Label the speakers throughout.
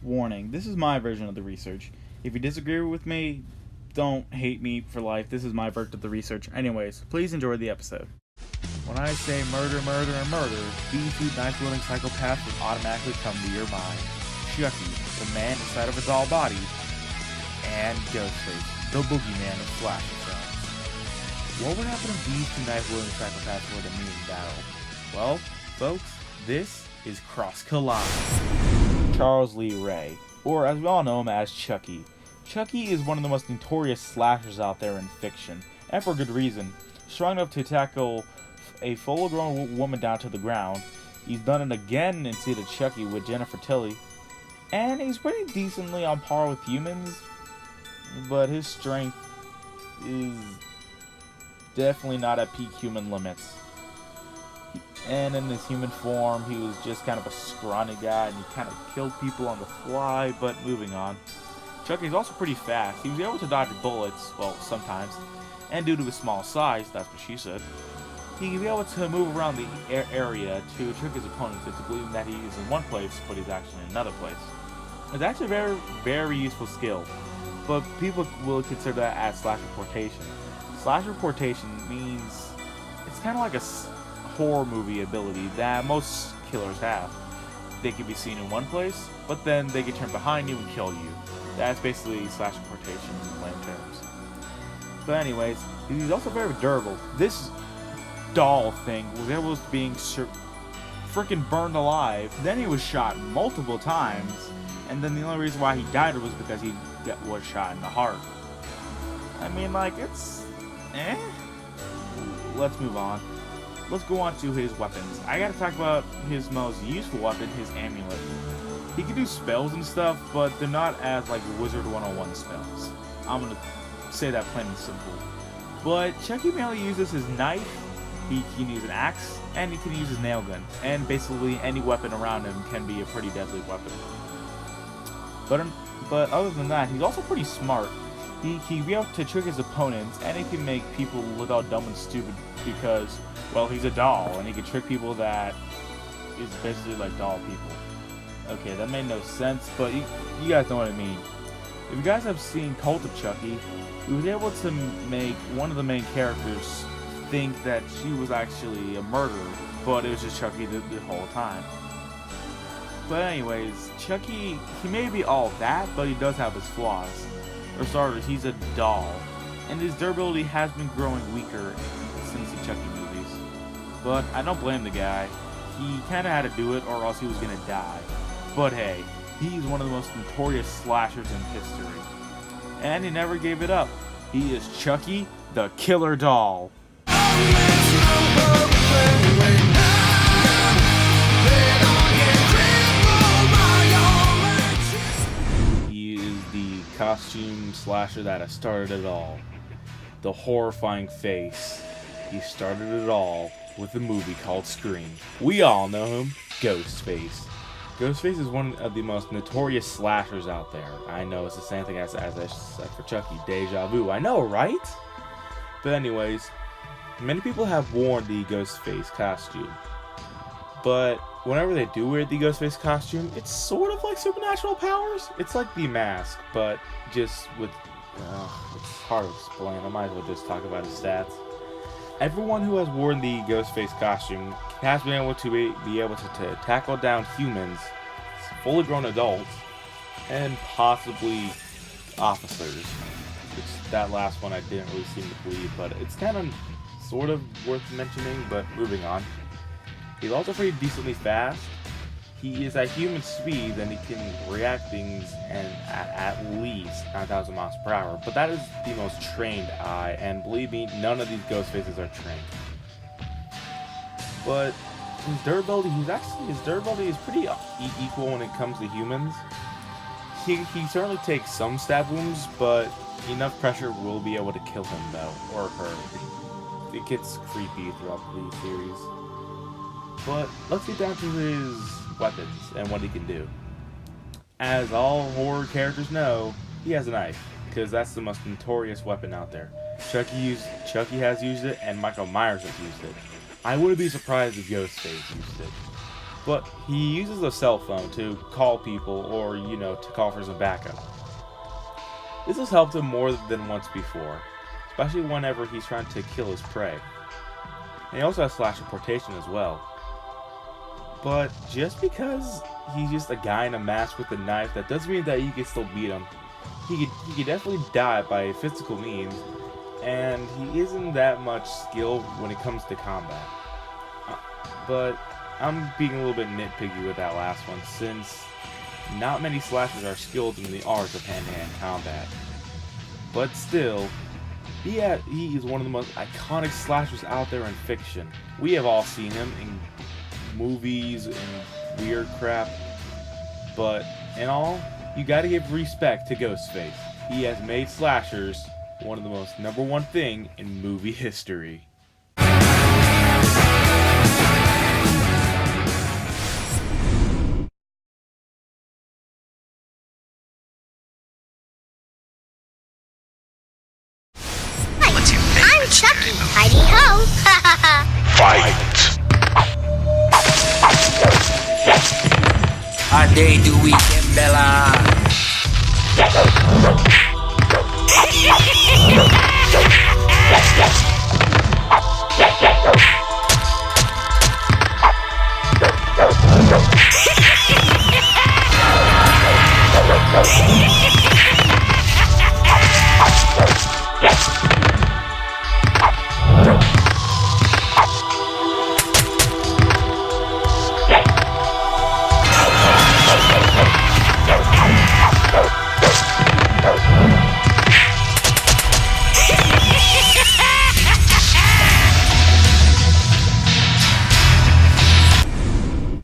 Speaker 1: Warning, this is my version of the research. If you disagree with me, don't hate me for life. This is my version of the research. Anyways, please enjoy the episode. When I say murder, murder, and murder, these two knife-wielding psychopaths will automatically come to your mind. Chucky, the man inside of a doll body, and GhostFace, the boogeyman of slasher films. What would happen if these two knife-wielding psychopaths were to meet in battle? Well, folks, this is Cross Collide. Charles Lee Ray, or as we all know him as Chucky. Chucky is one of the most notorious slashers out there in fiction, and for good reason. Strong enough to tackle a full-grown woman down to the ground. He's done it again in Seed of Chucky with Jennifer Tilly, and he's pretty decently on par with humans, but his strength is definitely not at peak human limits. And in his human form, he was just kind of a scrawny guy, and he kind of killed people on the fly, but moving on. Chucky's also pretty fast. He was able to dodge bullets, well, sometimes, and due to his small size, that's what she said, he can be able to move around the area to trick his opponents into believing that he is in one place, but he's actually in another place. It's actually a very, very useful skill, but people will consider that as slash reportation. Slash reportation means it's kind of like a horror movie ability that most killers have. They can be seen in one place, but then they can turn behind you and kill you. That's basically slash reportation in plain terms. But anyways, he's also very durable. This doll thing was able to being freaking burned alive. Then he was shot multiple times, and then the only reason why he died was because he was shot in the heart. I mean, like, it's Let's move on. Let's go on to his weapons. I gotta talk about his most useful weapon, his amulet. He can do spells and stuff, but they're not as like Wizard 101 spells. I'm gonna say that plain and simple. But Chucky mainly uses his knife, he can use an axe, and he can use his nail gun. And basically any weapon around him can be a pretty deadly weapon. But other than that, he's also pretty smart. He can be able to trick his opponents, and he can make people look all dumb and stupid because, well, he's a doll, and he can trick people that is basically like doll people. Okay, that made no sense, but you guys know what I mean. If you guys have seen Cult of Chucky, he was able to make one of the main characters think that she was actually a murderer, but it was just Chucky the whole time. But anyways, Chucky, he may be all that, but he does have his flaws. For starters, he's a doll, and his durability has been growing weaker since the Chucky movies. But I don't blame the guy. He kinda had to do it or else he was gonna die. But hey, he's one of the most notorious slashers in history. And he never gave it up. He is Chucky, the Killer Doll. Costume slasher that has started it all. The horrifying face. He started it all with a movie called Scream. We all know him, GhostFace. GhostFace is one of the most notorious slashers out there. I know it's the same thing as I said for Chucky. Deja vu. I know, right? But anyways, many people have worn the Ghostface costume. But whenever they do wear the Ghostface costume, it's sort of like supernatural powers. It's like the mask, but just with... it's hard to explain. I might as well just talk about his stats. Everyone who has worn the Ghostface costume has been able to be able to tackle down humans, fully grown adults, and possibly officers. Which, that last one I didn't really seem to believe, but it's kind of sort of worth mentioning, but moving on. He's also pretty decently fast. He is at human speed, and he can react things at least 9,000 miles per hour. But that is the most trained eye, and believe me, none of these ghost faces are trained. But his durability, his durability is pretty equal when it comes to humans. He certainly takes some stab wounds, but enough pressure will be able to kill him though, or her. It gets creepy throughout the series. But let's get down to his weapons and what he can do. As all horror characters know, he has a knife, because that's the most notorious weapon out there. Chucky has used it, and Michael Myers has used it. I wouldn't be surprised if GhostFace used it.
Speaker 2: but he uses a cell phone to call people or, to call for some backup. This has helped him more than once before, especially whenever he's trying to kill his prey. And he also has slash teleportation as well. But just because he's just a guy in a mask with a knife, that doesn't mean that you can still beat him. He could definitely die by physical means, and he isn't that much skilled when it comes to combat. But I'm being a little bit nitpicky with that last one, since not many slashers are skilled in the art of hand-to-hand combat. But still, he is one of the most iconic slashers out there in fiction. We have all seen him in movies and weird crap, but in all, you gotta give respect to GhostFace. He has made slashers one of the most #1 thing in movie history.
Speaker 3: I'm Chucky. Heidi ho!
Speaker 4: Fight!
Speaker 5: A day do we get Bella?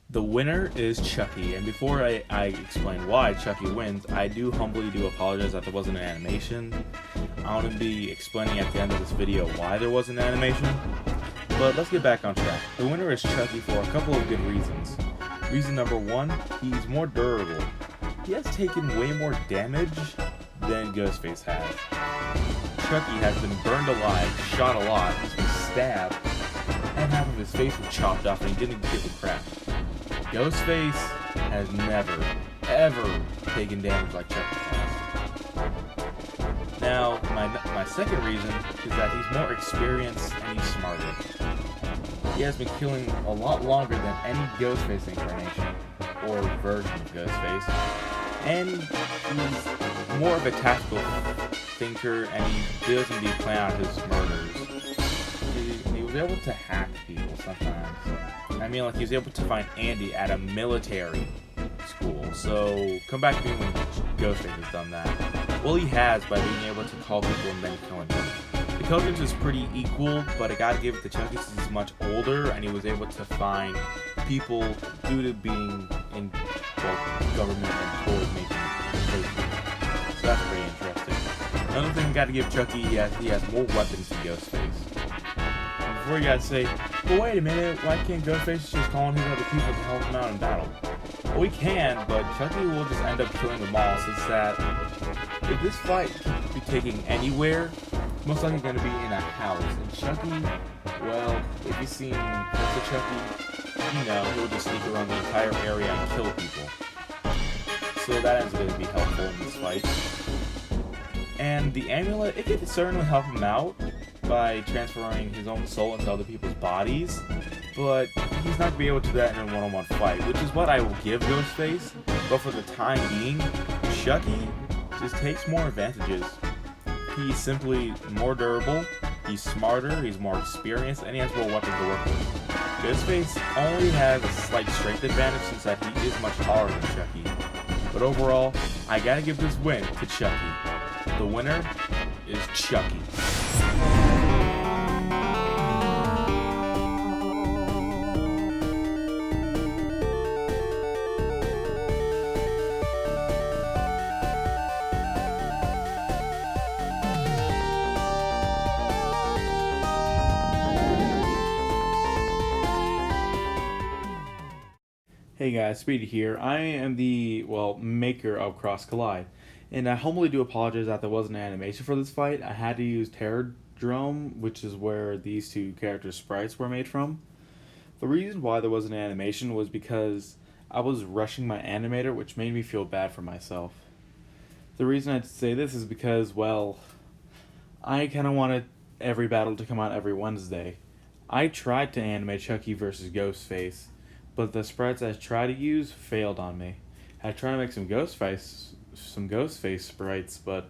Speaker 2: The winner is Chucky, and before I explain why Chucky wins, I do humbly apologize that there wasn't an animation. I'm going to be explaining at the end of this video why there wasn't an animation, but let's get back on track. The winner is Chucky for a couple of good reasons. Reason number one, he's more durable. He has taken way more damage than GhostFace has. Chucky has been burned alive, shot a lot, he's been stabbed, and half of his face was chopped off and he didn't give a crap. GhostFace has never, ever taken damage like Chucky has. Now, my second reason is that he's more experienced and he's smarter. He has been killing a lot longer than any GhostFace incarnation, or version of GhostFace, and he's more of a tactical thinker, and he doesn't plan out his murders. He was able to hack people sometimes. I mean, like, he was able to find Andy at a military school, so come back to me when GhostFace has done that. Well, he has by being able to call people and then killing them. The Coachings is pretty equal, but I gotta give it to Chucky since he's much older, and he was able to find people due to being in government employed making placements. So that's pretty interesting. Another thing I gotta give Chucky, he has more weapons than GhostFace. Before you guys say, well, wait a minute, why can't GhostFace just call on his other people to help him out in battle? Well, we can, but Chucky will just end up killing them all, since that if this fight can be taking anywhere, it's most likely going to be in a house. And Chucky, well, if you've seen Prince of Chucky, you know, he'll just sneak around the entire area and kill people. So that ends up going to be helpful in this fight. And the amulet, it could certainly help him out by transferring his own soul into other people's bodies, but he's not going to be able to do that in a one-on-one fight, which is what I will give Ghostface. But for the time being, Chucky just takes more advantages. He's simply more durable, he's smarter, he's more experienced, and he has more weapons to work with. Ghostface only has a slight strength advantage since that he is much taller than Chucky. But overall, I gotta give this win to Chucky. The winner is Chucky.
Speaker 1: Hey guys, Speedy here. I am the, maker of Cross Collide, and I humbly do apologize that there wasn't an animation for this fight. I had to use Terradrome, which is where these two characters' sprites were made from.
Speaker 2: The reason why there wasn't an animation was because I was rushing my animator, which made me feel bad for myself. The reason I'd say this is because, well, I kind of wanted every battle to come out every Wednesday. I tried to animate Chucky versus GhostFace, but the sprites I tried to use failed on me. I tried to make some GhostFace sprites, but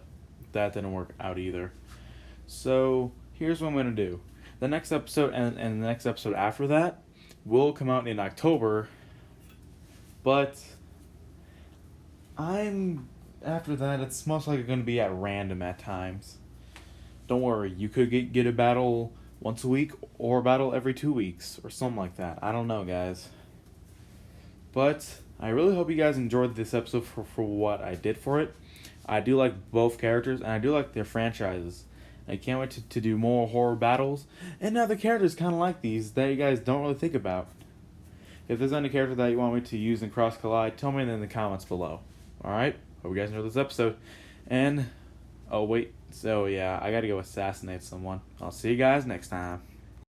Speaker 2: that didn't work out either. So here's what I'm gonna do. The next episode and the next episode after that will come out in October, but after that it's most likely going to be at random at times. Don't worry, you could get a battle once a week or a battle every 2 weeks or something like that. I don't know, guys. But I really hope you guys enjoyed this episode for what I did for it. I do like both characters, and I do like their franchises. I can't wait to do more horror battles and other characters kind of like these that you guys don't really think about. If there's any character that you want me to use in Cross Collide, tell me in the comments below. Alright? Hope you guys enjoyed this episode. And, oh wait, so yeah, I gotta go assassinate someone. I'll see you guys next time.